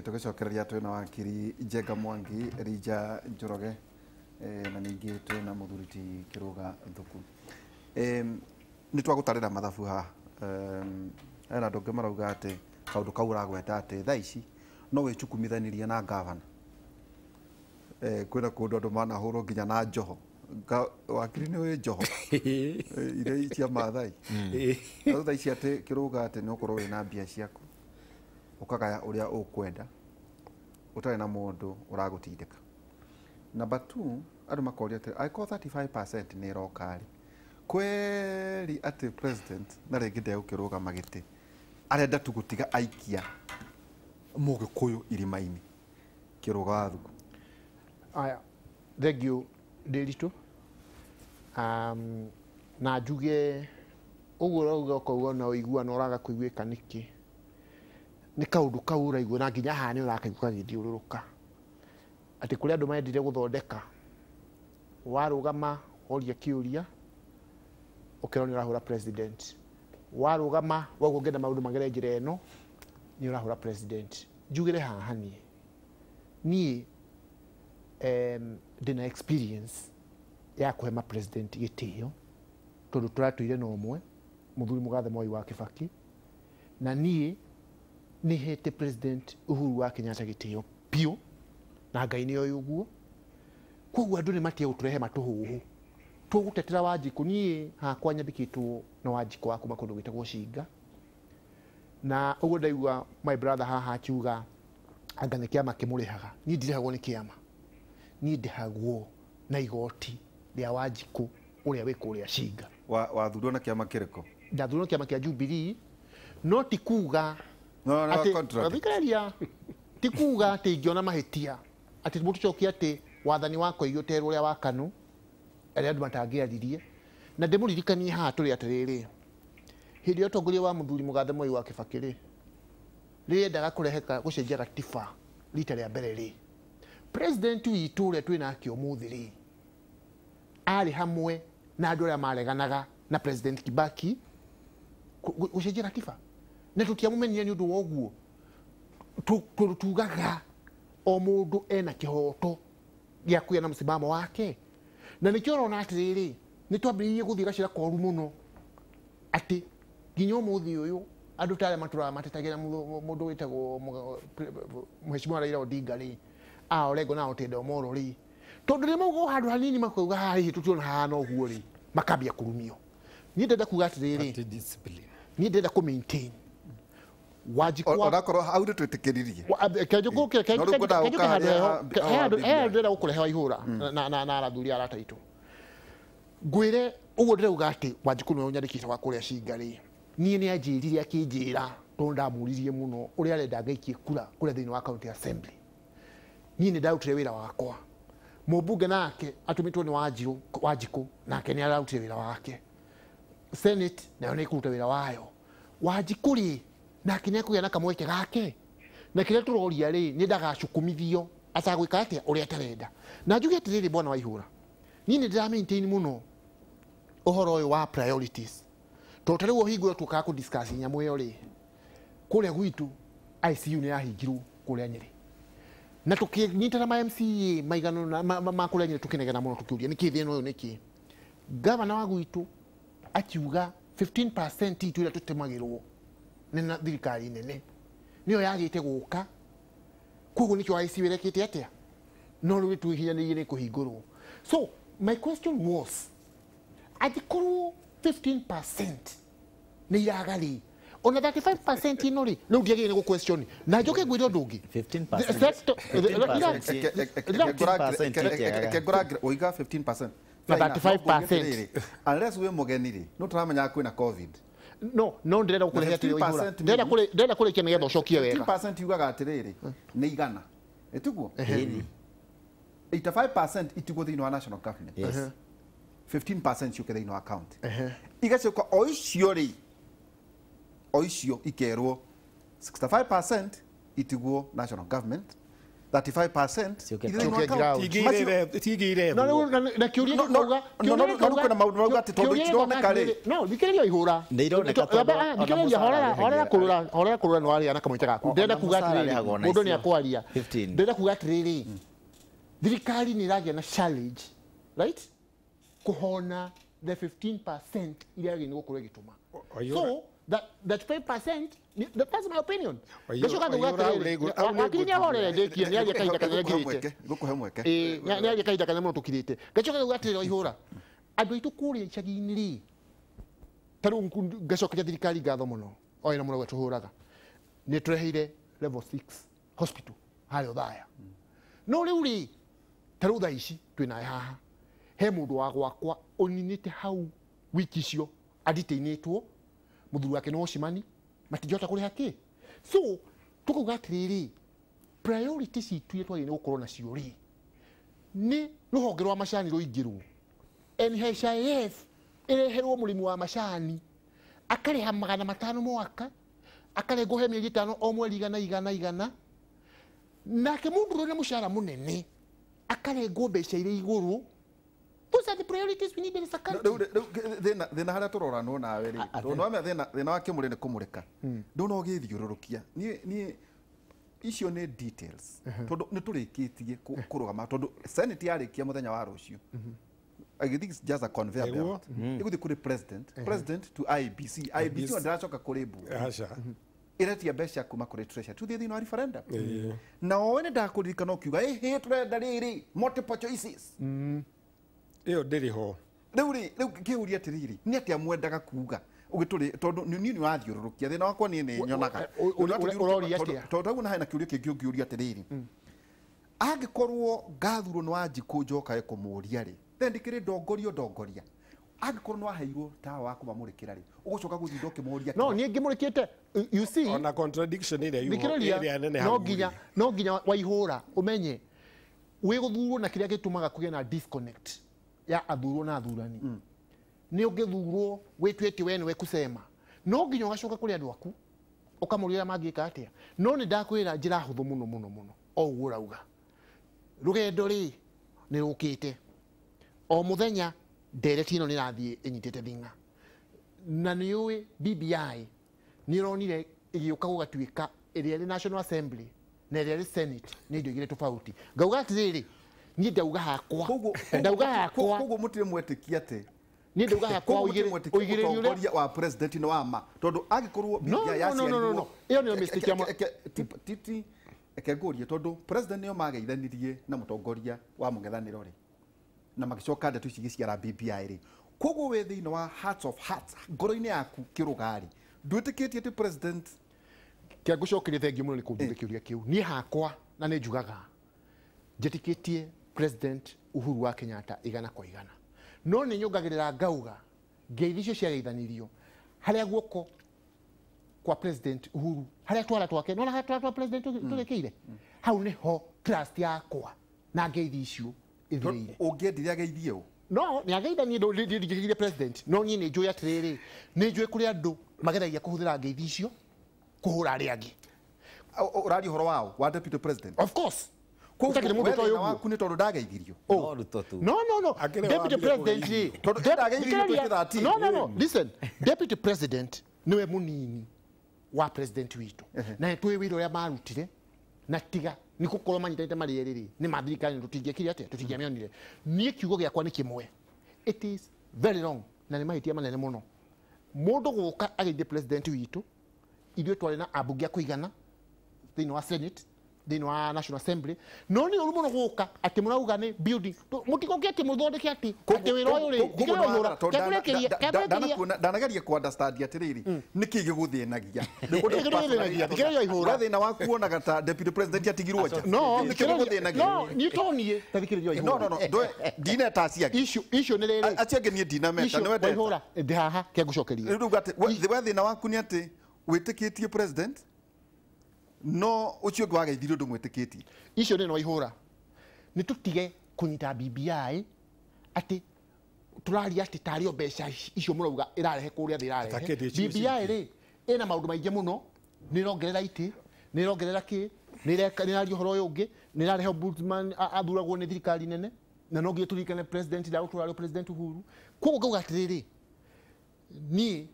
tugicokereria twina wakiri Njenga Mwangi Rija Njoroge na ningi twina Muthuriti Kiruga Thuku ni twagutarira mathabu ha era ndonge marauga ati kaundu kau uragweta ati thaa ici no wicukumithanirie na gavana kwina kundu andu manahurwo nginya na njoho wakiri ni wi njoho ire cia mathai thaa ici ati Kiruga ati ni ukorwo wina mbia ciaku ukagaya uria ukwenda utari na mundu uragutindika. Number 2 andu makoria ati I call 35% ni rokari kweli ati president na ringi ndegũkĩrũga magĩtĩ arenda tu gũtiga aikia mũgĩkũyũ irima-inĩ Kiruga wa Thuku. Aya thengio ndĩritũ na njuge ũguo rauga ũkauga na ũiguano ũraga kũiguĩka nĩkĩ nĩ kaũndũ kau ũraigua na nginya haha nĩ ũrakaigua gagĩthiũrũrũka atĩ kũrĩ andũ mendire gũthondeka warũgama oria kĩũria ũkerwo nĩ ũrahũra president warũgama wauga ũngĩenda maũndũ magere njĩra ĩno nĩ ũrahũra president. Njugĩre haha niĩ ndĩna experience ya kũhe ma president gĩtĩo tondũ tũratũire na ũmwe Mũthuri Mũgathe Mwai wa Kibaki na niĩ nĩ hete president Uhuru wa Kenyatta gĩtĩo piũ na Ngai nĩ oĩ ũguo. Koguo andũ nĩ matige gũtũrehe matũhũhũ tũgũtetera Wanjikũ. Niĩ hakwa nyambĩkĩtwo na Wanjikũ wa kuma kũndũ gwĩtagwo Cinga na ũguo ndaigua my brother haha akiuga anga nĩ kĩama kĩmũrĩhaga. Niĩ ndirĩhagwo nĩ kĩama, niĩ ndĩhagwo na igoti rĩa Wanjikũ ũrĩa wĩ kũrĩa Cinga. Wathurwo na kĩama kĩrĩkũ? Ndathurwo na kĩama kĩa Jubilee no ti kuga ti kuga atĩ ingĩona mahĩtia atĩ mũtũcokia atĩ wathani wakwa igĩoterwo ũrĩa wa KANU arĩa andũ matangĩaririe na ndĩmũririkanie haha tũrĩ atĩrĩrĩ hĩndĩ ya ũtongoria wa Mũthuri Mũgathe Mwai wa Kibaki rĩrĩa endaga kũrehe gũcenjia gatiba rita rĩa mbere rĩ president witũ ũrĩa twĩ nake ũmũthĩ rĩ arĩ hamwe na andũ arĩa mareganaga na president Kibaki gũcenjia gatiba na tũtiamũmenire nĩ ũndũ wa ũguo tugaga o mũndũ ena kĩhoto gĩa kũgĩa na msimamo wake na nĩkĩo ũrona atĩrĩrĩ nĩ twambĩrĩirie gũthiĩ gacĩra koru mũno atĩ nginya ũmũthĩ ũyũ andũ ta arĩa matũraga matetagĩra mũndũ wĩtagwo Mheshimiwa Raila Odinga rĩ Orengo na Otiende Omolo rĩ tondũ rĩmwe maugwo handũ hanini makauga haha hihi tũtiona hahana ũguo rĩ makambia kũrumio. Niĩ ndĩrenda kuga atĩrĩrĩ niĩ ndĩrenda kũ maintain Wanjikũ onakorwo hau nĩ twĩtĩkĩririe ndĩrenda gũkũrehe Waihũra na arathuri arata aitũ ngwĩre ũguo ndĩrauga atĩ Wanjikũ nĩwe ũnyandĩkĩte wa kũrĩa Cinga rĩ niĩ nĩ anjĩrire akĩnjĩra tondũ ndamũririe mũno ũrĩa arenda ngaikie kura kũrĩa thĩinĩ wa county assembly. Niĩ nĩ ndarutire wĩra wakwa mũmbunge nake atũmĩtwo nĩ Wanjikũ nake nĩ ararutire wĩra wake senate nayo nĩ ĩkũruta wĩra wayo. Wanjikũ rĩ nake nĩ ekũgĩa na kamweke gake na kĩrĩa tũroria rĩ nĩ ndagacukumithio atagwĩka atĩa ũrĩa atarenda. Na njuge atĩrĩrĩ bwana Waihũra niĩ nĩ ndĩra maintain mũno ũhoro ũyũ wa priorities tondũ rĩu ũhingũre tũkaga kũ discuss nyamũ ĩyo rĩ kũrĩa gwitũ ICU nĩ yahingirwo kũrĩa Nyeri na tũkĩnyitana ma MCA maigano ma kũrĩa Nyeri tũkĩnegena mũno tũkĩũria nĩkĩ thĩna ũyũ nĩkĩ. Gavana wa gwitũ akiuga 15% itu ĩrĩa tũtemagĩrwo nĩ thirikari nene nĩyo yagĩte gũka koguo nĩkĩo ICU ĩrekĩte atĩa no rĩu twĩhinyanĩirie nĩ kũhingũrwo. So my question was angĩkorwo 15% nĩ iraga rĩ ona 35% ĩno rĩ rĩu ndiagĩrĩire nĩ gũ-question na njoke ngwĩre ũndũ ũngĩ 15% oiga 15% na 35% unless we mũgeni rĩ no tũramenya kwĩna covid no ndĩrenda gũkũrehe atĩrĩrĩ ndĩrenda kũrĩkia nĩgetha ũcokie wega 15% yugaga atĩrĩrĩ nĩ igana ĩtiguo 85% itigwo thĩinĩ wa national government 15% ciũke thĩinĩ wa county igacoka o icio rĩ o icio ikerwo 65% itigwo national government 35% tigire na kiuria gikuga kuna maundu mauga ati tondu itironeka ri no thikiriria ihura thikiriria horera kurura no aria na kamwita gaku ndenda kuga atiriri mundu ni akwaria ndenda kuga atiriri thirikari ni iragia na challenge right kuhona the 15% iria ni gukorwo gituma so that 5% that's my opinion gacoka kuga atiriri wakirinya horera ndekie ni aria kaida kana ngirite gukuhe mweke ni aria kaida kana muno tukirite gacoka kuga atiriri ihura andu aitu kuria icagi-ini ri taru ngacokeria thirikari ngatho muno oina muno gwetuhuraga ni tureheire level 6 hospital hario thaya no riu ri taru thaa ici twina haha he mundu wa gwakwa uninite hau wiki cio aditeinitwo muthuri wake no cimani matingihota kuriha ki so tukuga atiriri priority citu twagire ni gukorwo nacio ri ni ruhonge rwa macani ruingirwo NHIF ireherwo murimi wa macani akareha 500 mwaka akarengwo he mieri 5 o mweri igana nake mundu rona mushara munene akarengwo mbeca ire iguru. Those are the priorities we need in this country. Thina haria turora no nawe ri no me thina wa kimuri ni kumurika ndo no githiururukia ni icio ni details tondu ni turikitie kurugama tondu senate yarikia muthenya wa rucio I think it's just a conveyor belt. Iguthi kuri president to IBC ndiracoka kuri bu iratia mbeca kuma kuri treasury tuthie thina wa referendum na wone ndakuririkana ukiuga he turenda riri multiple choices iyo ndiri ho riu kiuria atiriri ni atia mwendaga kuga ugituri tondu ni wathiururukia thina wakwa ni nyonaga uroria atia tondu na haina kiuria kingi ungiuria atiriri angikorwo gathuro no anjiku njoka ekumuria ri ndikire ndongoria angikorwo no aheirwo tawa wa kumamurikira ri ugucoka guthindo kimuria no ni ngimurikite you see on a contradiction ile nene no ginya waihura umenye we guthurwo na kiria gitumaga kugia na disconnect ya athurwo na athurani ni ungithurwo witwete we niwe kusema no nginya ugacoka kuri andu aku ukamurira mangika atia no ni ndakwira njira huthu muno o urauga rugendo ri ni rukite o muthenya nderetino ni rathie inyitete thinga na niwe BBI ni ronire igiuka gugatuika iria National Assembly na iria Senate ni ndio igire tofauti ngauga atiriri ni ndauga hakwa koguo mutire mwetikia ati ni ndauga hakwa uigire ni uria wa president no ama tondu agikorwo BBI no iyo ni mistake ya titi ekeguria tondu president niyo mageithanirie na mutongoria wa mung'ethaniro ri na magicoka ndeto ici giciara BBI ri koguo we thina wa hearts of hearts ngoro-ini yaku kirugari ndwitikitie ati president kia gucokeria thengi muno ni kundukiuria kiu ni hakwa na ni njugaga njetikitie president Uhuru wa Kenyatta igana kwa igana no ni nyongagirira ngauga ngeithi icio ciageithanirio haria guoko kwa president Uhuru haria twara twake no na twara president tugekeire hau ni ho trust yakwa na ngeithi icio ithirire ungiendiria geithie u no ni ageithanie ndo ndigigire president no ni njui atiriri ni njui kuri andu magethagia kuhuthira ngeithi icio kuhura aria angi urari horo wao wa deputy president of course kutakire mundu to yogu waku ni tondu ndageithirio no deputy president tondu ndageithirio 2013 no listen deputy president niwe munini wa president witu na twi wiro ya marutire na tiga ni gukorwo manyitete mari eriri ni mathirikari tutingekire atia tutingiamionire nie kiugo giakwa ni kimwe it is very wrong na ni mahitia manene muno mundu guka ageithie president witu ithuĩ twarĩ na ambunge a kũigana thĩinĩ wa Senate thĩinĩ wa National Assembly no nĩ ũru mũno gũka atĩ mũrauga nĩ building mũtikoke atĩ mũthondeke atĩ wĩra ũyũ rĩ ndanageria ku understand atiriri nĩkĩ gĩgũthĩnagia thĩna waku wonaga ta deputy president atigirwo nja no nĩ toniĩ tathikĩrĩria ihũra no ndineta acia issue nĩ rĩrĩ acia ngĩ niĩ ndinameta nĩ wendete ihũra ndĩ haha kĩa ngũcokeria rĩu gate thĩna waku nĩ atĩ wĩtĩkĩtie president no ucio ngwa geithirio ndu mwitikitie icio ni no ihura ni tutige kunyita BBI ati turaria ati tario mbeca icio murauga irarehe kuria thirarehe BBI ri ina maundu maingi muno ni rongerera iti ni rongerera ki nĩraria ũhoro ũyũ ũngĩ nĩrarehe ombudsman athuragwo nĩ thirikari nene na no nginya tũririkane president ndagũtũra president Uhuru koguo ngauga atĩrĩrĩ niĩ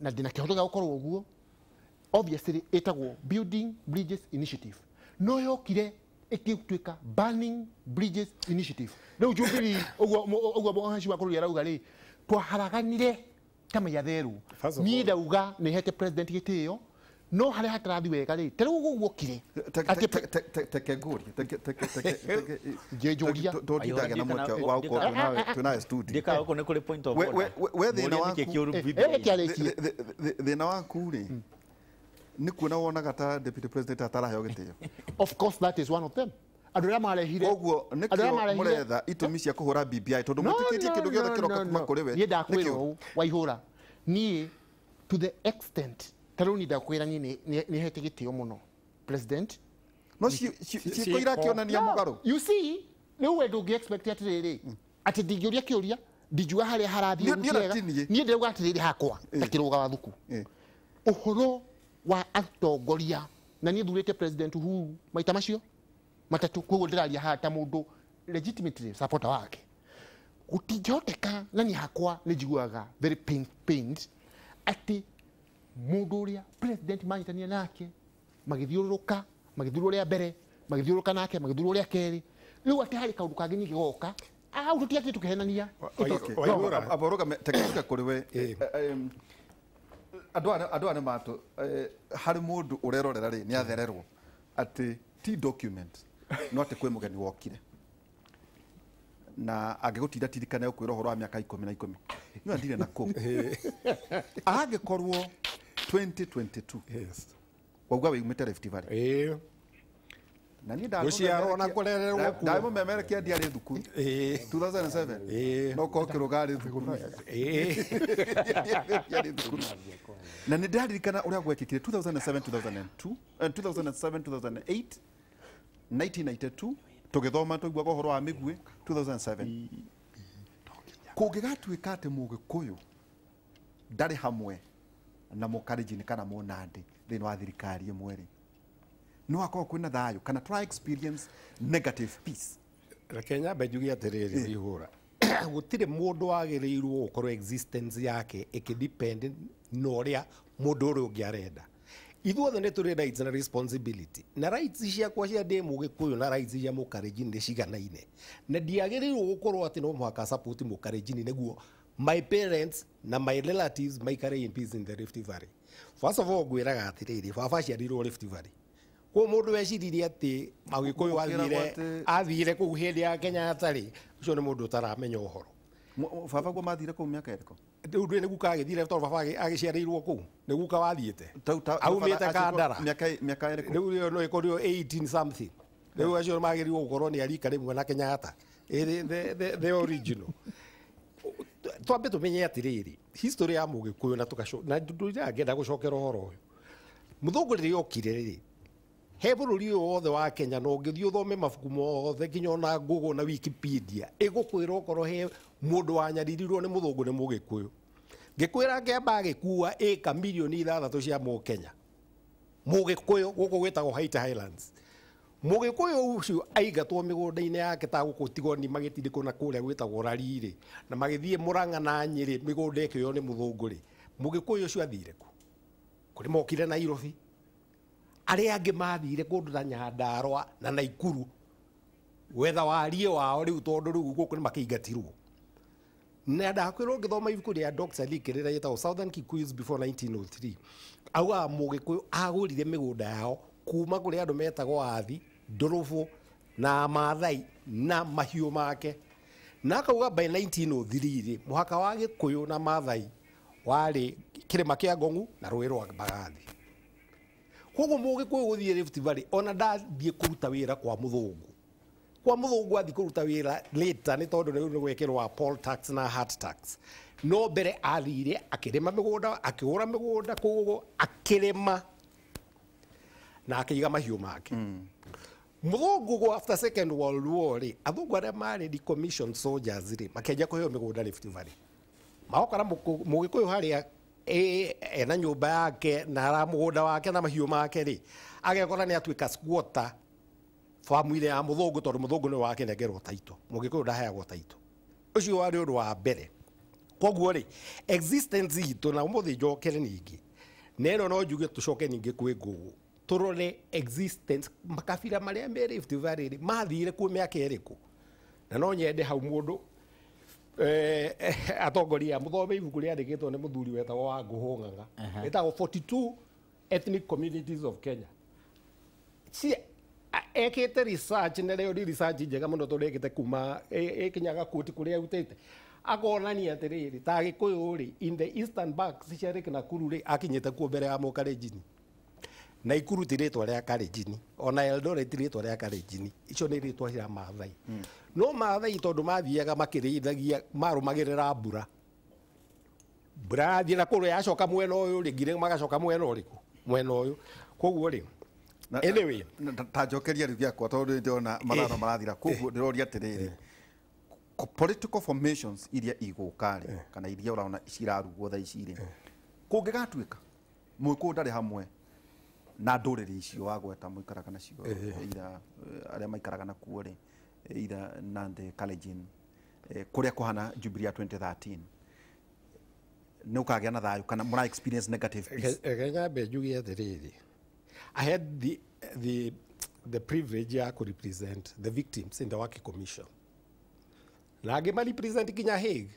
na ndĩna kĩhoto gĩa gũkorwo ũguo obviously ĩtagwo Building Bridges Initiative no yokire ĩkĩtuĩka Burning Bridges Initiative rĩu Jubilee ũguo mũhanci wa bũrũri arauga rĩ twaharaganire kama ya theru niĩ ndauga nĩhete president gĩtĩo no harĩa hatarathi wega rĩ tarĩu ũguo guokire njejuria tondindage na mweke wa gũkorwo nawe twĩnawe studio ndika uko nĩ kũrĩ point of order we thĩna waku rĩ nĩ kuona wonaga ta deputy president ataraheo gĩtĩo of course that is one of them andũ arĩa marehire koguo nĩkĩo mũretha itũmi cia kũhũra BBI tondũ mwĩtĩkĩtie kĩndũ gĩothe kĩroka kuma kũrĩ we niĩ ndakwĩra ũũ Waihũra niĩ to the extent tarĩu niĩ ndakwĩra niĩ nĩhete gĩtĩo mũno president no ciĩko irakĩonania mũgarũ you see rĩu we ndũngĩ expect atĩrĩrĩ atĩ ndingĩũria kĩũria ndingiuga harĩa harathiĩ niĩ ndĩrauga atĩrĩrĩ hakwa ta kĩrũga wa thuku ũhoro wa atongoria na niĩ thurĩte president Uhuru maita macio matatu koguo ndĩraria haha ta mũndũ legitimately supporter wake gũtingĩhoteka na niĩ hakwa nĩ njiguaga very pained atĩ mũndũ ũrĩa president manyitania nake magĩthiũrũrũka magĩthurwo rĩa mbere magĩthiũrũrũka nake magĩthurwo rĩa kerĩ rĩu atĩ harĩ kaũndũ kangĩ ningĩ goka au tũtiatĩ tũkĩhenania aboroga teknika kũrĩ we andũ ane matũ harĩ mũndũ ũrerorera rĩ nĩ athererwo atĩ ti document no atĩ kwĩ mũgeni wokire na angĩgũtinda tirikane ũkwĩra ũhoro wa mĩaka 10 na 10 niĩ ndirĩ na kũ angĩkorwo 2022 wauga wĩumĩte Rift Valley na niĩ gũciarwo na kũrererwo kuo ndamũmemerekia ndiarĩ thukuru 2007 no ko kĩrũga arĩ thukuru na nĩ ndaririkana ũrĩa gwekĩkire 2007 2008 1992 tũgĩthoma tũiguaga ũhoro wa mĩguĩ 2007 kũngĩgatuĩka atĩ mũgĩkũyũ ndarĩ hamwe na mũkarenjini kana mũnandi thĩinĩ wa thirikari ĩmwe rĩ no akorwo kwĩna thayũ kana try experience negative peace reke nyambe njuge atĩrĩrĩ Waihũra gũtirĩ mũndũ wagĩrĩirwo gũkorwo existence yake ĩkĩdepend na ũrĩa mũndũ ũrĩa ũngĩ arenda ithuothe nĩ tũrĩ rights na responsibility na rights ciakwa cia ndĩ mũgĩkũyũ na rights cia mũkarenjini nĩ ciganaine na ndiagĩrĩirwo gũkorwo atĩ no mũhaka support mũkarenjini nĩguo my parents na my relatives maikare in peace in the Rift Valley first of all ngwĩraga atĩrĩrĩ baba ciarirwo Rift Valley kwa mũndũ weciririe atĩ Mũgĩkũyũ athire kũu hĩndĩ ya Kenyatta rĩ ũcio nĩ mũndũ ũtaramenya ũhoro baba guo mathire kũu mĩaka ĩrĩkũ rĩu ndĩ nĩguo kagĩthire tondũ baba agĩciarĩirwo kũu nĩguo kawathiĩte aumĩte Kandara mĩaka ĩrĩkũ rĩu ĩyo no ĩkorirwo 18 something rĩu acio magĩrĩirwo gũkorwo nĩ arika rĩmwe na Kenyatta the original twambe tũmenye atĩrĩrĩ history ya Mũgĩkũyũ na ndũrĩa gũcokera ũhoro ũyũ mũthũngũ rĩrĩa okire rĩ he bũrũri ũyũ wothe wa Kenya no ngĩthiĩ ũthome mabuku mothe nginya ona Google na Wikipedia ĩgũkwĩra okorwo he mũndũ wanyaririrwo nĩ mũthũngũ nĩ Mũgĩkũyũ ngĩkwĩra ngĩamba agĩkua ĩka milioni 6 cia Mũkenya Mũgĩkũyũ gũkũ gwĩtagwo Highlands Mũgĩkũyũ ũcio aigatwo mĩgũnda-inĩ yake ta gũkũ Tigoni magĩtindĩkwo na kũrĩa gwĩtagwo Rari-rĩ na magĩthiĩ Mũrang'a na Nyĩrĩ mĩgũnda ĩkĩoywo nĩ mũthũngũ-rĩ Mũgĩkũyũ ũcio athire kũ kũrĩ mokire Nairobi arĩa angĩ mathire kũndũ ta Nyandarua na Naikuru wetha warie wao rĩu tondũ rĩu gũkũ nĩ makĩingatirwo na ndakwĩrwo ngĩthoma ibuku rĩa Dr. Lee rĩrĩa rĩtagwo Southern Kikuyus before 1903 auga Mũgĩkũyũ agũrire mĩgũnda yao kuma kũrĩ andũ metagwo Athi Ndũrũbũ na Maathai na mahiũ make na akauga by 1903 mũhaka wa Gĩkũyũ na Maathai warĩ kĩrĩma kĩa Ngong'u na rũĩ rwa Mbagathi koguo Mũgĩkũyũ gũthiĩ Rift Valley ona ndathiĩ kũruta wĩra kwa mũthũngũ athi kũruta wĩra later nĩ tondũ nĩ gwĩkĩrwo poll tax na heart tax no mbere athire akĩrĩma mĩgũnda akĩgũra mĩgũnda koguo akĩrĩma na akĩiga mahiũ make mũthũngũ after second world war rĩ athũngũ arĩa marĩ decommissioned soldiers rĩ makĩanjia kũheo mĩgũnda Rift Valley maoka na Mũgĩkũyũ harĩa ena nyũmba yake na ara mũgũnda wake na mahiũ make rĩ agekora nĩ atuĩka squatter famu ile ya mũthũngũ tondũ mũthũngũ nĩ wake nengerwo taito mũgĩkũyũ ndaheagwo taito ũcio warĩ ũndũ wa mbere koguo rĩ existence itũ na ũmũthĩ njokere ningĩ na ĩno no njuge tũcoke ningĩ kwĩ ngũgũ tũrore existence makabira marĩa me Rift Valley mathire kuo mĩaka ĩrĩkũ na no nyende hau mũndũ atongoria mũthome ibuku rĩandĩkĩtwo nĩ mũthuri wetagwo wa Ngũhũng'ang'a ĩtagwo 42 ethnic communities of Kenya ekĩte research na rĩo research njega mũno tondũ ekĩte kuma ĩkinyaga kũti kũrĩa utĩte akonania atĩrĩrĩ ta Gĩkũyũ rĩ in the eastern banks cia Lake Nakuru rĩ akinyĩte kuo mbere ya Mũkalenjin na Ikuru ti rĩtwa rĩa Kalenjin ona Eldoret ti rĩtwa rĩa Kalenjin icio nĩ rĩtwa cia Maathai no Maathai tondũ mathiaga makĩrĩithagia marũmagĩrĩra mbura thiĩ na kũrĩa yacoka mwena ũyũ rĩ ngire magacoka mwena ũrĩkũ mwena ũyũ koguo rĩ anyway ta njokeria rĩu gĩakwa tondũ ndĩrona marano marathira koguo ndĩroria atĩrĩrĩ political formations iria igũka rĩ kana iria ũraona cirarugwo thaa ici rĩ kũngĩgatuĩka mũĩkũyũ ndarĩ hamwe na ndũrĩrĩ icio wagweta mũikaraga nacio ira arĩa maikaraga nakuo rĩ ira Nandi Kalenjin kũrĩa kũhana Jubilee ya 2013 nĩ ũkagĩa na thayũ kana mũra experience negative peace nyambe njuge atĩrĩrĩ I had the privilege ya to represent the victims in the Waki Commission na ngĩma represent kinya Hague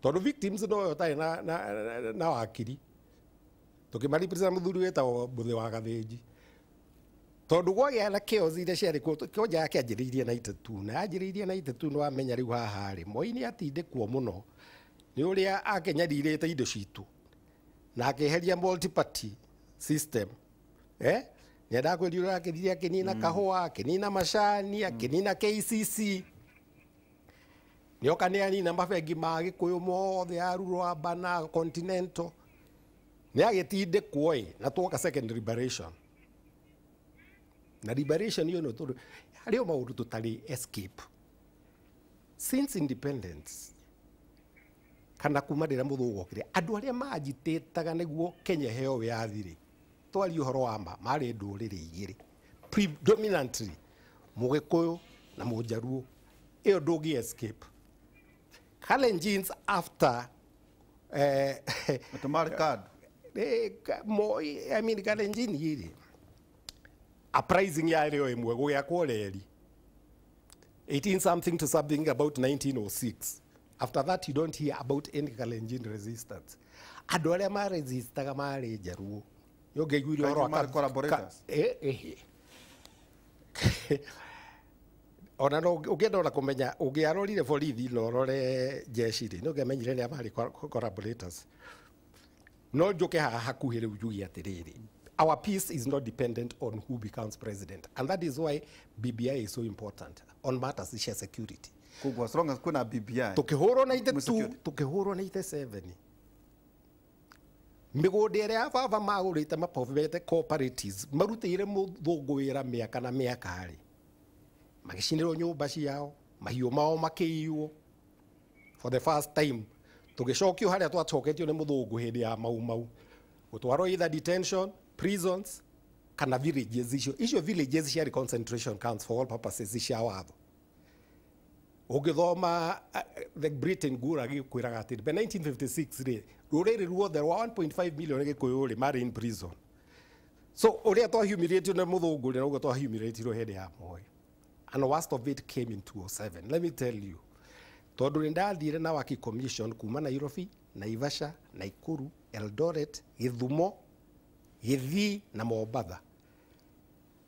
tondũ victims no yotarĩ na wakiri tũkĩma represent mũthuri wetagwo Mũthĩ wa Gathĩnji tondũ gwagĩa na chaos iria ciarĩ kuo kĩonja yake anjĩrĩirie 92 na anjĩrĩirie 92 nĩ wamenya rĩu haha rĩ Moi nĩ atindĩkwo mũno nĩ ũrĩa akenyarirĩte indo citũ na akĩeheria multi party system nĩ ndakwĩrire akĩthiria akĩnina kahũa akĩnina macani akĩnina KCC nĩ oka nĩ anina mabengi ma Gĩkũyũ mothe arurwo Bana Continental nĩ agĩtindĩkwo na twoka second liberation na liberation iyo no tondũ harĩ maũndũ tũtarĩ escape since independence kana kuma rĩrĩa mũthũngũ okire andũ arĩa majitĩtaga nĩguo Kenya heo yathire twari ũhoro wa ma marĩ ndũrĩrĩ igĩrĩ predominantly Mũgĩkũyũ na Mũjaruo ĩyo ndũngĩ escape Kalenjins after automatic Moi I mean Kalenjin yiri uprising ya rĩo ĩmwe gũgĩakwo reri 18 something to something about 1906 after that you don't hear about any Kalenjin resistance andũ arĩa maresistaga marĩ Njaruo yongeiguire ũhoro wa collaborators ona no ũngĩenda ona kũmenya ũngĩarorire borithi na ũrore jeshi rĩ no ũngĩmenyire nĩ marĩ collaborators no njoke haha hakuhĩ rĩu njuge atĩrĩrĩ our peace is not dependent on who becomes president and that is why BBI is so important on matters cia security koguo as long as kuna BBI tukĩhũrwo 92 tukĩhũrwo 97 mĩgũnda ĩrĩa ya baba magũrĩte maprovete cooperatives marutĩire mũthũngũ wĩra mĩaka na mĩaka rĩ magĩcinĩrwo nyũmba ciao mahiũ mao makĩiywo for the first time tũgĩcokio harĩa twacoketio nĩ mũthũngũ hĩndĩ ya mau gũtwarwo either detention prisons kana villages icio villages ciarĩ concentration camps for all purposes cia watho ũngĩthoma the Britain Gura gĩkwĩraga atĩ by 1956 rĩ rũrĩrĩ ruothe rwa 1.5 million Gĩkũyũ rĩ marĩ in prison so ũrĩa twahumiliatio nĩ mũthũngũ rĩ noguo twahumiliatirwo hĩndĩ ya Moi and the worst of it came in 2007 let me tell you tondũ nĩ ndathire na Waki Commission kuma Nairobi Naivasha Nakuru Eldoret Gĩthumo Gĩthii na Mombatha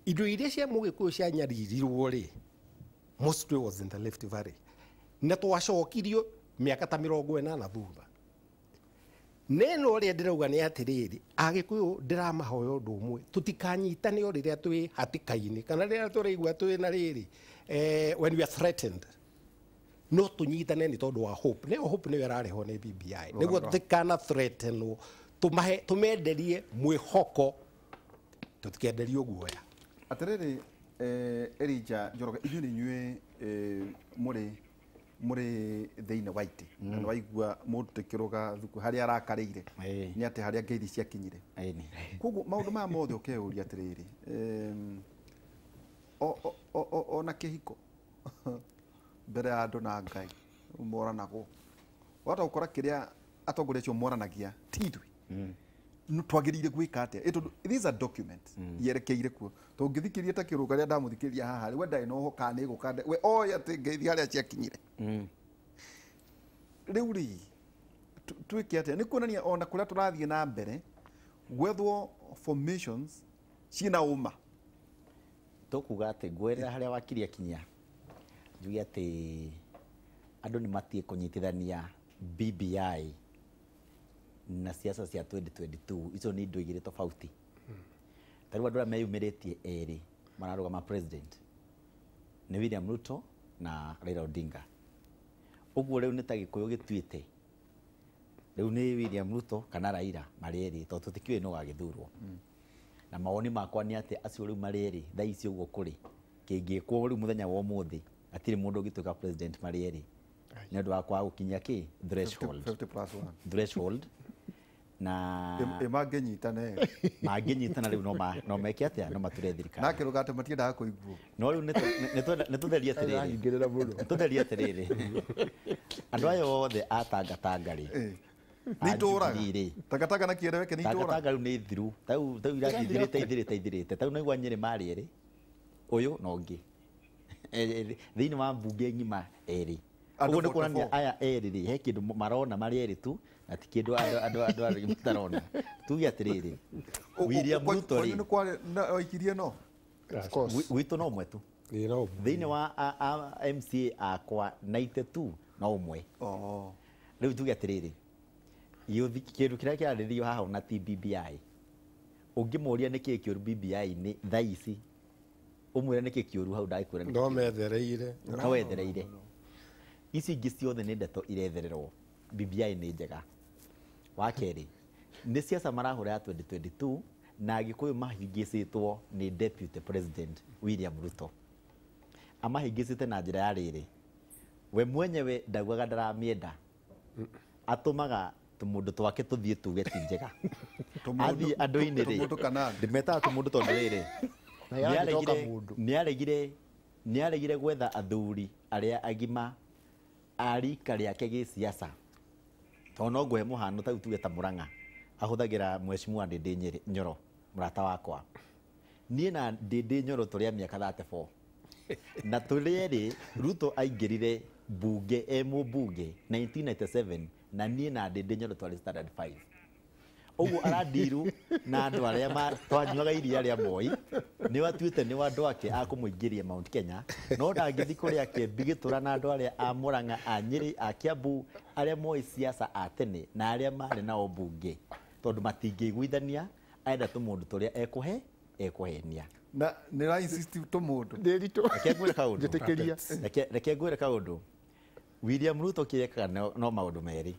indo iria cia Mũgĩkũyũ cia nyaririrwo rĩ mostly was in the Rift Valley na twacokirio mĩaka ta 40 thutha neno ũrĩa ndĩrauga nĩ atĩrĩrĩ Agĩkũyũ ndĩramahoya ũndũ ũmwe tũtikanyitane o rĩrĩa twĩ hatĩka-inĩ kana rĩrĩa tũraigua twĩ na rĩrĩ when we are threatened no tũnyitane nĩ tondũ wa hope nĩyo hope nĩyo ĩrarehwo nĩ BBI nĩguo tũtikana threatenwo tũmenderie mwĩhoko tũtikenderio guoya atĩrĩrĩ Elijah Njoroge inyuĩ nĩ inyuĩ mũrĩ muri thiini wa ite na waigua mundu tikiruga thuku haria arakarire ni ati haria ngeithi ciakinyire koguo maundu maya mothe ukeuria atiriri ona kihiko mbere ya andu na Ngai moranago wata ukora kiria atongoria cio moranagia tindwi twagirire gwika atia these are documents yerekeire kuo tungithikiria ta kiruga ria ndamuthikiria haha we ndai no hoka ni gukande we oya ati ngeithi haria ciakinyire riu ri twike atia ni kuonania ona kuria turathie na mbere gwethwo formations ciina uma tukuga ati ngwirira haria wakiria kinya njugi ati andu ni matie kunyitithania BBI na siasa cia 2022 icio ni indo igire tofauti tariu andu aria meyumiritie eri mararugama president ni William Ruto na Raila Odinga uguo riu ni ta gikuyu gituite riu ni William Ruto kana Raila mari eri to tutikiwe no gagithurwo na mawoni makwa ni ati acio riu mari eri thaa icio uguo kuri kingikwo riu muthenya wa umuthi atiri mundu ugituika president mari eri ni andu akwa gukinya ki threshold 50+1 threshold na manginyitana riu no meke atia no mature thirikari na kiruga ati matiendaga kuiguo no riu nitutheria atiriri andu ayo othe atangatanga ri ni turaga tangatanga na kieleweke ni turaga tangatanga riu ni thiru tau irathirite tau no igwa Nyeri mari eri uyu no ngi thiini wa mbunge ngima eri uguo ni kuonania aya eri ri he kindu marona mari eri tu na ti kindu andu ari mutarona tuge atiriri William Ruto ri ni kwa oikirie no of course witu no mwe tu thiini wa MCA akwa 92 no umwe riu tuge atiriri yuthi kindu kiria kiariririo haha na ti BBI ungimuria niki kiuru BBI ni thaici umwira niki kiuru hau ndakwira no methereire no wethereire ici ingi ciothe ni ndeto irethererwo BBI ni njega wa keri ni siasa marahura ya 2022 na agikuyu mahingicitwo ni deputy president William Ruto amahingicite na njira ya riri we mwenyewe ndaugaga ndaramienda atumaga tumundu twake tuthie tuge ti njega athi andu-ini ri ndimetaga tumundu tondu riri niaregire gwetha athuri aria agima arika riake gi siasa tono ngwe muhano tau tuge ta Murang'a ahuthagira mheshimiwa Ndindi Nyoro murata wakwa nie na Ndindi Nyoro turia miaka 34 na turiri Ruto aingirire bunge mbunge 1997 na nie na Ndindi Nyoro twari standard 5 uguo arandiru na andu aria twanyuaga iria ria Moi ni watuite ni wandu ake akumuingiria Mount Kenya no ndangithi kuria Kembi gitura na andu aria a Murang'a a Nyeri a Kiambu aria Moi siasa a tene na aria mari na obunge tondu matingiguithania aenda tumundu turia ekuhenia na ni ra insist tumundu ndirito rekengwire kaundu jetekeria rekengwire kaundu William Ruto kiekaga no maundu meri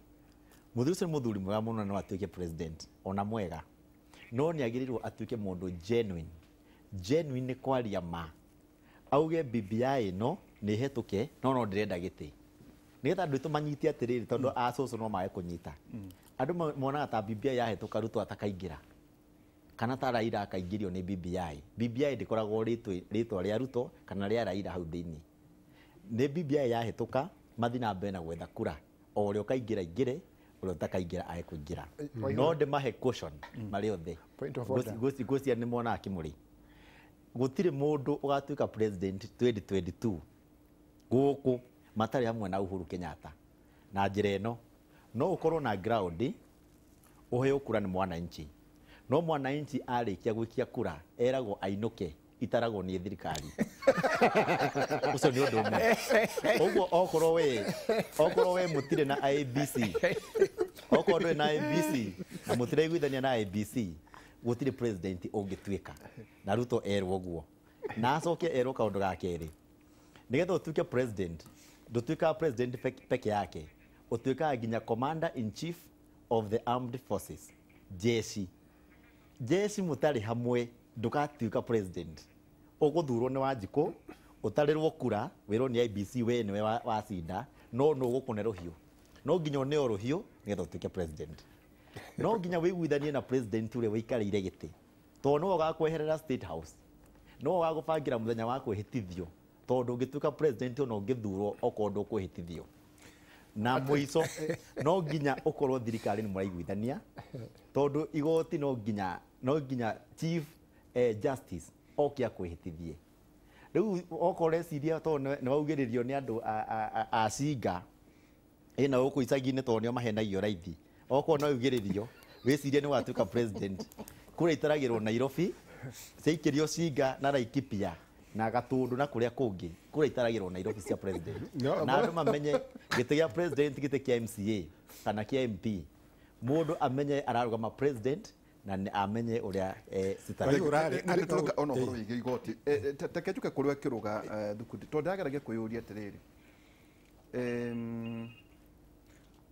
muthuri mwega muno no atuike president ona mwega no ni agirirwo atuike mundu genuine ni kwaria ma auge BBI no ni hetuke no ndirenda giti nigetha andu tumanyiti atiriri tondu acucu no mae kunyita andu monaga ta BBI yahetuka Ruto atakaingira kana ta Raila akaingirio ni BBI ndikoragwo ritwa ria Ruto kana ria Raila hau thiini ni BBI yahetuka mathi na mbere na gwetha kura o rio kaingira ingire ulo takaingira ae kuingira no de mahe caution mari othe gosi ni mona akimuri gutire mundu ugatuika president 2022 guku matari hamwe na Uhuru Kenyatta na njira ino no ukorwo na ground uheo kura ni mwananchi no mwananchi arikia gwikia kura eragwo ainuke itaragwo ni thirikari ucio ni undu umwe uguo okorwo we mutire na ABC okorwo ndwe na ABC na mutire igwithania na ABC gutire president ungituika na Ruto erwo uguo na acoke erwo kaundu ga keri nigetha utuike president ndutuika president peke yake utuika nginya commander in chief of the armed forces jeshi mutari hamwe ndukatuika president uguthurwo ni Wanjiku utarirwo kura wirwo ni IBC we niwe wacinda no gũkũne rũhiũ no nginya one rũhiũ nĩgetha ũtuĩke president no nginya wĩiguithanie na president ũrĩa wĩikarĩire gĩtĩ tondũ nĩwe ũgakweherera state house nĩwe ũgagũbangĩra mũthenya wa kwĩhĩtithio tondũ ũngĩtuĩka president ona ũngĩthurwo okorwo ndũkwĩhĩtithio na mũico no nginya ũkorwo thirikari nĩ mũraiguithania tondũ igoti no nginya chief justice oke akwĩhĩtithie rĩu okorwo reciria tondũ nĩ waugĩrĩrio nĩ andũ a cinga ĩna gũkũ icagi-inĩ tondũ nĩo mahenagio raithi okorwo no ugĩrĩrio wĩcirie nĩ watuĩka president kũrĩa itaragĩrwo Nairobi ciaikĩrio cinga na Laikipia na Gatũndũ na kũrĩa kũngĩ kũrĩa itaragĩrwo Nairobi cia president na andũ mamenye gĩtĩ gĩa president gĩtĩ kĩa MCA kana kĩa MP mũndũ amenye ararũgama president na amenye ũrĩa citaragĩrwo ona ũhoro wĩgiĩ igoti teke njuke kũrĩa kĩrũga thukuru tondũ ndageragia kwĩyũria atĩrĩrĩ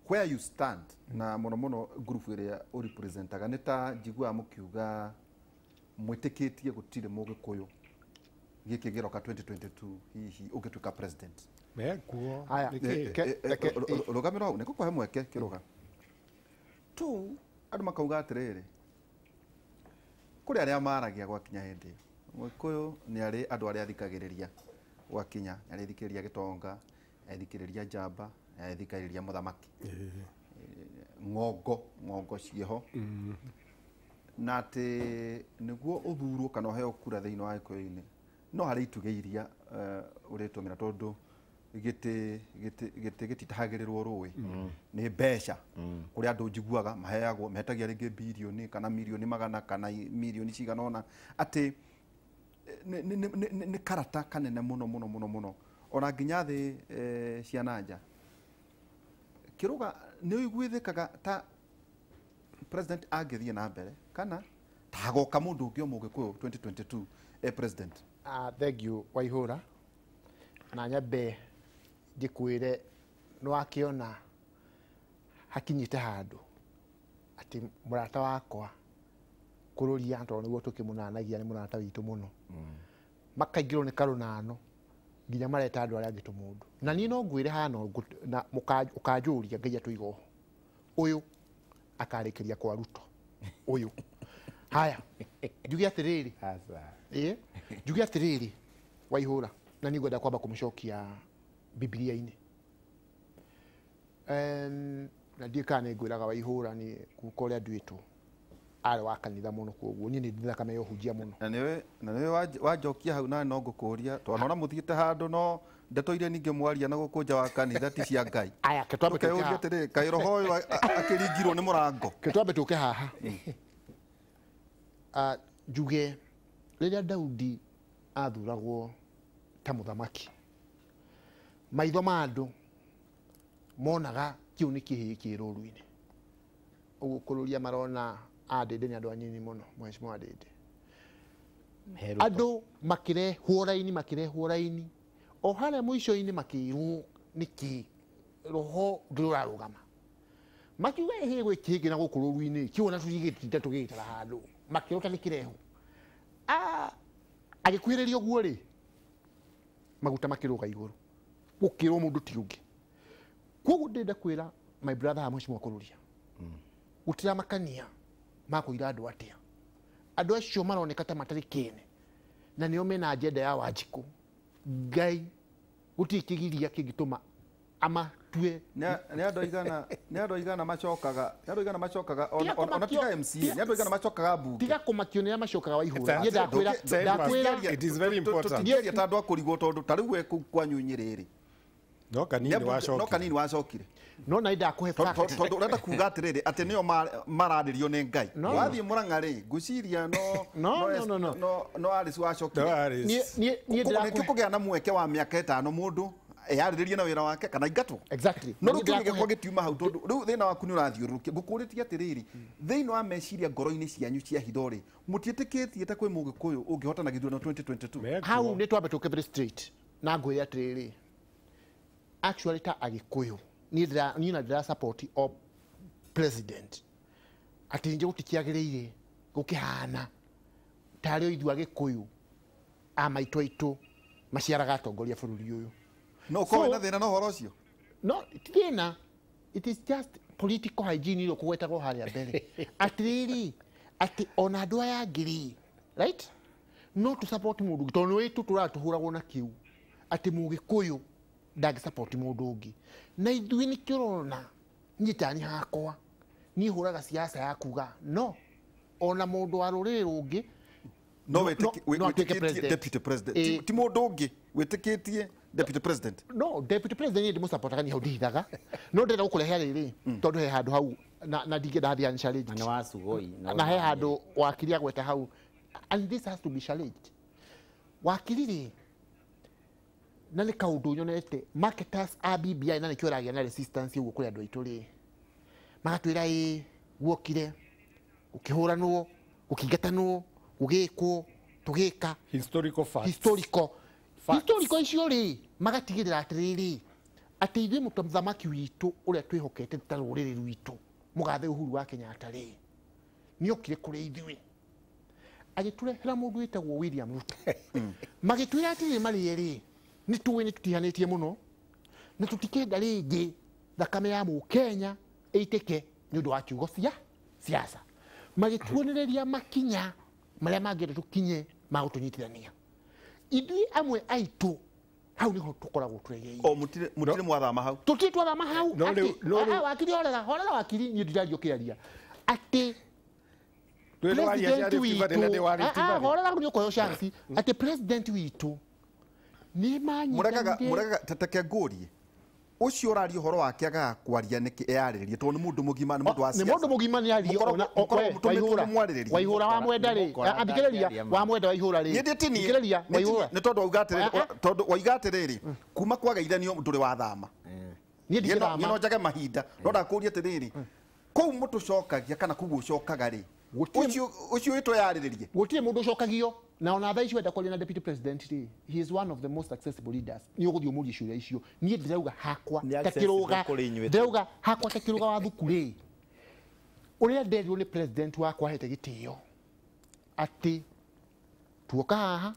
where you stand na muno group ĩrĩa ũrepresentaga nĩ ta njiguaga mũkiuga mwĩtĩkĩtie gũtirĩ mũgĩkũyũ gĩkĩ gĩroka 2022 hihi ũngĩtuĩka president mekuo haya rũgamĩro hau nĩgũkũhe mweke kĩrũga tu andũ makauga atĩrĩrĩ kũrĩ arĩa maragia gwakinya hĩndĩ mũgĩkũyũ nĩ arĩ andũ arĩa athikagĩrĩria gwakinya nĩ arĩ thikĩrĩria gĩtonga athikĩrĩria njamba athikĩrĩria mũthamaki ng'ongo ciĩho na atĩ nĩguo ũthurwo kana ũheo kura thĩinĩ wa gĩkũyũ-inĩ no harĩ itugĩ iria ũrĩtũmĩra tondũ gĩtĩ gĩtitahagĩrĩrwo rũĩ nĩ mbeca kũrĩa andũ njiguaga maheagwo mehetagia rĩngĩ birioni kana mirioni magana kana mirioni cigana ona atĩ nĩ karata kanene mũno ona nginya thĩ cia nanja kĩrũga nĩ ũiguithĩkaga ta president angĩthiĩ na mbere kana tagoka mũndũ ũngĩ mũgĩkũyũ 2022 president thank you Waihũra na nyambe njĩkwĩre nĩ wakĩona hakinyĩte handũ atĩ mũrata wakwa kũrũria tondũ nĩguo tũkĩmũnanagia nĩ mũrata witũ mũno makaingĩrwo nĩ karũnano nginya mareta andũ arĩa angĩ tũmũndũ na niĩ no ngwĩre hana na ũkanjũria Ngai atũiga oho ũyũ akarĩkĩria kwa Ruto ũyũ haya njuge atĩrĩrĩ njuge atĩrĩrĩ Waihũra na nĩ ngwenda kwamba kũmũcokia Biblia-inĩ na ndiĩ kana nĩ ngwĩraga Waihũra nĩ kuka ũrĩa nduĩtwo arĩ wa kanitha mũno koguo niĩ nĩ thakame ya ũhunjia mũno na nĩwe wanjokia hau na no ngũkũria tondũ ona mũthiĩte handũ no ndeto iria ningĩ mwaria na gũkũ nja wa kanitha ti cia Ngai aya ketwambe tũke atĩrĩrĩ kaĩ roho ũyũ akĩringirwo nĩ mũrango ketwambe tũke haha njuge rĩrĩa Daudi athuragwo ta mũthamaki maitho ma andũ monaga kĩu nĩ kĩhĩĩ kĩ rũru-inĩ ũguo kũrũria marona Ndĩndĩ nĩ andũ anyinyi mũno mheshimiwa Ndĩndĩ andũ makĩrehwo raini o harĩa mũico-inĩ makĩrwo nĩkĩ roho ndũrarũgama makiuga hĩ gwĩ kĩngĩ na gũkũ rũru-inĩ kĩona tũgĩtinda tũgĩtara handũ makĩrota nĩ kĩreho agĩkuhĩrĩria ũguo rĩ maguta makĩrũga igũrũ gũkĩrwo mũndũ ti ũngĩ koguo ndĩrenda kwĩra my brother mheshimiwa kũrũria gũtiramakania makũira andũ atĩa andũ acio maroneka ta matarĩ kĩene na nĩo mena agenda ya Wanjikũ Ngai gũtirĩ kĩgiria kĩngĩtũma amatue nĩ andũ aigana macokaga ona tiga MCA nĩ andũ aigana macokaga mbunge tiga kũmakio nĩ macokaga Waihũra niĩ ndakwĩra it is very important tũtigeria ta andũ akũrigwo tondũ ta rĩu kũu kwanyu Nyĩrĩrĩ no kanini wacokire no na ndakũhe tondũ ũrenda kuga atĩrĩrĩ atĩ nĩo mararĩrio nĩ Ngai wathiĩ Mũrang'a rĩ ngwĩciria no Alice wacokire niĩ kũgĩa na mweke wa mĩaka 5 mũndũ yarĩrĩrie na wĩra wake kana ingatwo no rĩu kĩu gĩkwa gĩtiuma hau tondũ rĩu thĩna waku nĩ ũrathiũrũrũkia ngũkũrĩtie atĩrĩrĩ thĩinĩ wa meciria ngoro-inĩ cianyu cia hitho rĩ mũtiĩtĩkĩtie ta kwĩ mũgĩkũyũ ũngĩhotana gĩthurano 2022 hau nĩ twambe tũke very straight na ngwĩre atĩrĩrĩ actually ta agĩkũyũ niĩ na ndĩra support o president atĩ nje gũtikiagĩrĩire gũkĩhana tarĩ o ithuĩ agĩkũyũ amaitũ aitũ maciaraga atongoria bũrũri ũyũ no ũkorwo na thĩna na ũhoro ũcio no tigena it is just political hygiene ilo kugwetagwo haria mbere atiriri ati ona andu aya ngiri right no to support mundu tondu witu turatuhuragwo na kiu ati mugikuyu ndagi support mundu ungi na ithui ni kirona nyitani hakwa ni huraga siasa ya kuga no ona mundu wa ruriri rungi no witikitie deputy president ti mundu ungi witikitie deputy president no deputy president ni musaportaga ni hodithaga no ndenda gukurehe riri tondu he handu hau na ndige ndathia ni challenge na wasugoi na he handu wakiri agweta hau and this has to be challenged wakiri ri na ni kaundu nyonete marketers a BBI na ni kioragia na resistance uguo kuri andu aitu ri magatwira guokire ukihuranwo ukingatanwo ugikwo tugika historical facts historical icio ri magatigirira atiriri ati ithuĩ mũthamaki witũ ũrĩa twĩhokete ta rũrĩrĩ rwitũ mũgathe Uhuru wa Kenyatta ri nĩ okire kũrĩ ithuĩ agĩtũrehera mũndũ wĩtagwo William Ruto magĩtwĩra atĩrĩ marĩ erĩ nĩ tũĩ nĩ tũtihanĩtie mũno na tũtikenda rĩngĩ thakame ya Mũkenya ĩitĩke nĩ ũndũ wa kiugo cia siasa magĩtuonereria makinya marĩa mangĩenda tũkinye ma gũtũnyitithania ithuĩ amwe aitũ hau niho tukoragwo twegeire o mutire mwathama hau tutire twathama hau wakiri horera wakiri ni ndirario kiaria ati president witũ horera ni ukoyo chance ati president witũ ni muragaga tatake ngurie ucio urario horo wake agaga kwaria niki eyariririe tondu mundu mugima ni mundu wa siasa ni mundu mugima ni ario ona waihura wa mwenda ri athikiriria wa mwenda waihura ri athikiriria waihura ni tondu waigatiriri kuma kwagaithanio nduri wa thama ni ndithama no njage mahinda no ndakuria atiriri kou mutu cokagia kana kugu cokaga ri ucio witwo yariririe gutire mundu cokagio na ona thaa icio enda kwaria na deputy president ri he is one of the most accessible leaders ni uguthio muri ciuria icio ni ndirauga hakwa takiruga ndauga hakwa takiruga wa thukuri uria nderirwo ni president wakwa hete gitio ati tuoka haha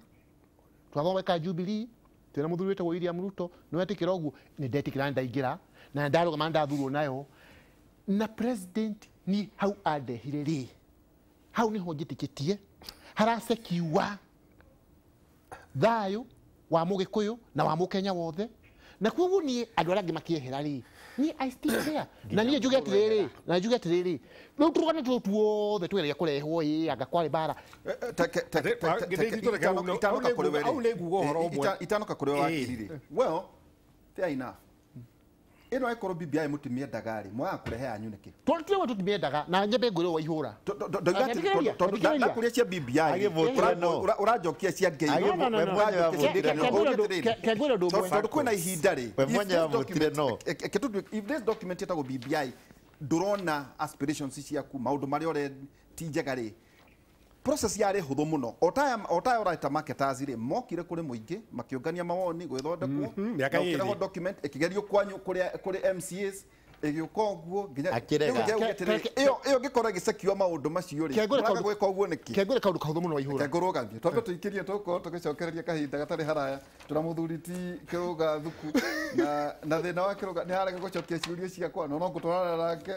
twathomeka Jubilee twina muthuri wetagwo William Ruto no etikira uguo ni ndetikira ndaingira na ndaruga mandathurwo nayo na president ni hau andehire ri hau niho njitikitie harasekiwa thayo wa Mũgĩkũyũ na wa Mũkenya wothe na kwoguo ni andu arĩa angĩ makiehera ri ni I still there na ni njuge atiriri no turugane tuothe twereria kurehwo anga kwari bara itanoka kuri wakirire well fair enough ino ekoro BBI mutimie ndagari mwa kurehe anyu niki tolitwe tutimie ndaga na nyembe ngwiro waihura ndakuria cia BBI urajokia cia ngei kegwiro ndumwe kwina ihinda ri if this document itago BBI ndurona aspirations ciaku maundu mari ore tinjega ri process yari huthu muno otaya uraita marketers ri mokire kuri muingi makiungania mawoni gwithondekwo na document ikigerio kwanyu kuri MCAs igiuka uguo nginya iyo ngikora gisekio maundu macio ri muraga gwika uguo niki kegwire kaundu kahuthu muno waihura kegurugambie twambe tuikirie tugicokereria kahinda gatari haraya turamuthuriti kiruga thuku na thina wa kiruga ni harage gucokia ciuria ciakwa no ngutwarana nake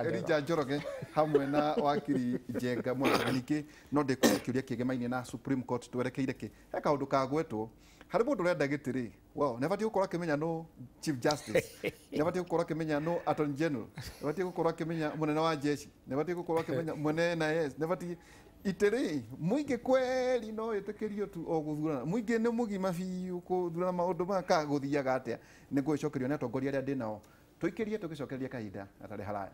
Elija Njoroge hamwe na wakiri Njenga mwaniki no ndikuria kigemaine na Supreme Court twerekeire ki he kaundu kagwetwo hari mundu renda gitiri wow never gukora kimenya no Chief Justice never gukora kimenya no Attorney General never gukora kimenya munene wa jeshi never gukora kimenya munene na yes never itiri muingi kweli no itekerio tu o guthurana muingi ni mugima biu kuthurana maundu maka guthiaga atia ni ngwicokerio ni atongoria aria ndinao tuikirie tugicokereria kahinda atari haraya